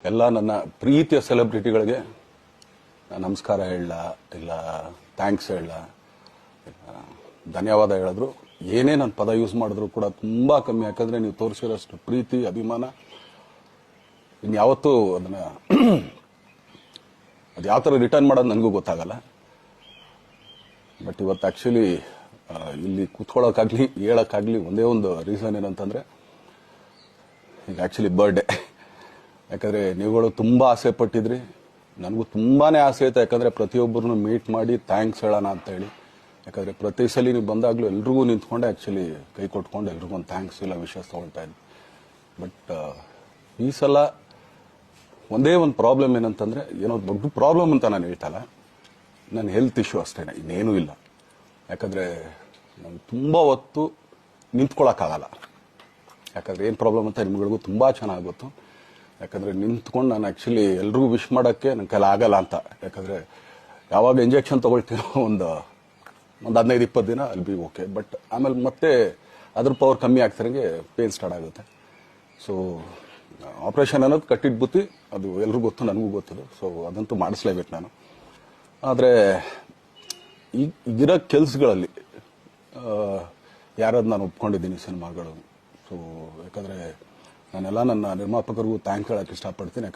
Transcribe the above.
ಎಲ್ಲ ನನ್ನ ಪ್ರೀತಿಯ ಸೆಲೆಬ್ರಿಟಿಗಳಿಗೆ ನಮಸ್ಕಾರ ಹೇಳಲ್ಲ, ಇಲ್ಲ ಥ್ಯಾಂಕ್ಸ್ ಹೇಳಲ್ಲ, ಧನ್ಯವಾದ ಹೇಳಿದ್ರು, ಏನೇ ನನ್ನ ಪದ ಯೂಸ್ ಮಾಡಿದ್ರು ಕೂಡ ತುಂಬಾ ಕಮ್ಮಿ. ಯಾಕಂದ್ರೆ ನೀವು ತೋರಿಸಿರೋಷ್ಟು ಪ್ರೀತಿ, ಅಭಿಮಾನ ಇನ್ಯಾವತ್ತೂ ಅದನ್ನ ಅದು ಯಾವ ಥರ ರಿಟರ್ನ್ ಮಾಡೋದು ನನಗೂ ಗೊತ್ತಾಗಲ್ಲ. ಬಟ್ ಇವತ್ತು ಆಕ್ಚುಲಿ ಇಲ್ಲಿ ಕೂತ್ಕೊಳ್ಳೋಕ್ಕಾಗ್ಲಿ ಹೇಳೋಕ್ಕಾಗ್ಲಿ ಒಂದೇ ಒಂದು ರೀಸನ್ ಏನಂತಂದ್ರೆ, ಈಗ ಆಕ್ಚುಲಿ ಬರ್ಡೇ. ಯಾಕಂದ್ರೆ ನೀವುಗಳು ತುಂಬಾ ಆಸೆ ಪಟ್ಟಿದ್ರಿ, ನನಗೂ ತುಂಬಾನೇ ಆಸೆ ಆಯ್ತು. ಯಾಕಂದ್ರೆ ಪ್ರತಿಯೊಬ್ಬರನ್ನು ಮೀಟ್ ಮಾಡಿ ಥ್ಯಾಂಕ್ಸ್ ಹೇಳೋಣ ಅಂತ ಹೇಳಿ. ಯಾಕಂದ್ರೆ ಪ್ರತಿ ಸಲ ನೀವು ಬಂದಾಗ್ಲೂ ಎಲ್ರಿಗೂ ನಿಂತ್ಕೊಂಡೆ ಆಕ್ಚುಲಿ ಕೈ ಕೊಟ್ಕೊಂಡು ಎಲ್ರಿಗೂ ಒಂದು ಥ್ಯಾಂಕ್ಸ್ ಇಲ್ಲ ವಿಷಯ ತಗೊಳ್ತಾ ಇದ್ದೆ. ಬಟ್ ಈ ಸಲ ಒಂದೇ ಒಂದು ಪ್ರಾಬ್ಲಮ್ ಏನಂತಂದ್ರೆ, ಏನೋ ದೊಡ್ಡ ಪ್ರಾಬ್ಲಮ್ ಅಂತ ನಾನು ಹೇಳ್ತಲ್ಲ, ನನ್ನ ಹೆಲ್ತ್ ಇಶ್ಯೂ ಅಷ್ಟೇನೆ, ಇನ್ನೇನೂ ಇಲ್ಲ. ಯಾಕಂದ್ರೆ ನಾನು ತುಂಬಾ ಹೊತ್ತು ನಿಂತ್ಕೊಳ್ಳೋಕ್ಕಾಗಲ್ಲ. ಯಾಕಂದ್ರೆ ಏನು ಪ್ರಾಬ್ಲಮ್ ಅಂತ ನಿಮ್ಗಳಿಗೂ ತುಂಬಾ ಚೆನ್ನಾಗಿ ಗೊತ್ತು. ಯಾಕಂದ್ರೆ ನಿಂತ್ಕೊಂಡು ನಾನು ಆಕ್ಚುಲಿ ಎಲ್ರಿಗೂ ವಿಶ್ ಮಾಡೋಕ್ಕೆ ನನ್ನ ಕೈಲಿ ಆಗಲ್ಲ ಅಂತ. ಯಾಕಂದ್ರೆ ಯಾವಾಗ ಇಂಜೆಕ್ಷನ್ ತಗೊಳ್ತೀನೋ ಒಂದು 15-20 ದಿನ ಅಲ್ಲಿ ಬಿ ಓಕೆ. ಬಟ್ ಆಮೇಲೆ ಮತ್ತೆ ಅದ್ರ ಪವರ್ ಕಮ್ಮಿ ಆಗ್ತಿರಂಗೆ ಪೇನ್ ಸ್ಟಾರ್ಟ್ ಆಗುತ್ತೆ. ಸೊ ಆಪರೇಷನ್ ಅನ್ನೋದು ಕಟ್ಟಿಟ್ಟು ಬುತ್ತಿ, ಅದು ಎಲ್ರಿಗೂ ಗೊತ್ತು, ನನಗೂ ಗೊತ್ತಿಲ್ಲ. ಸೊ ಅದಂತೂ ಮಾಡಿಸ್ಲೇಬೇಕು ನಾನು. ಆದರೆ ಈಗಿರೋ ಕೆಲ್ಸಗಳಲ್ಲಿ ಯಾರಾದ್ರು ನಾನು ಒಪ್ಕೊಂಡಿದ್ದೀನಿ ಸಿನಿಮಾಗಳು. ಸೊ ಯಾಕಂದ್ರೆ ನಾನೆಲ್ಲ ನನ್ನ ನಿರ್ಮಾಪಕರಿಗೂ ಥ್ಯಾಂಕ್ ಹೇಳಕ್ಕೆ ಇಷ್ಟಪಡ್ತೀನಿ.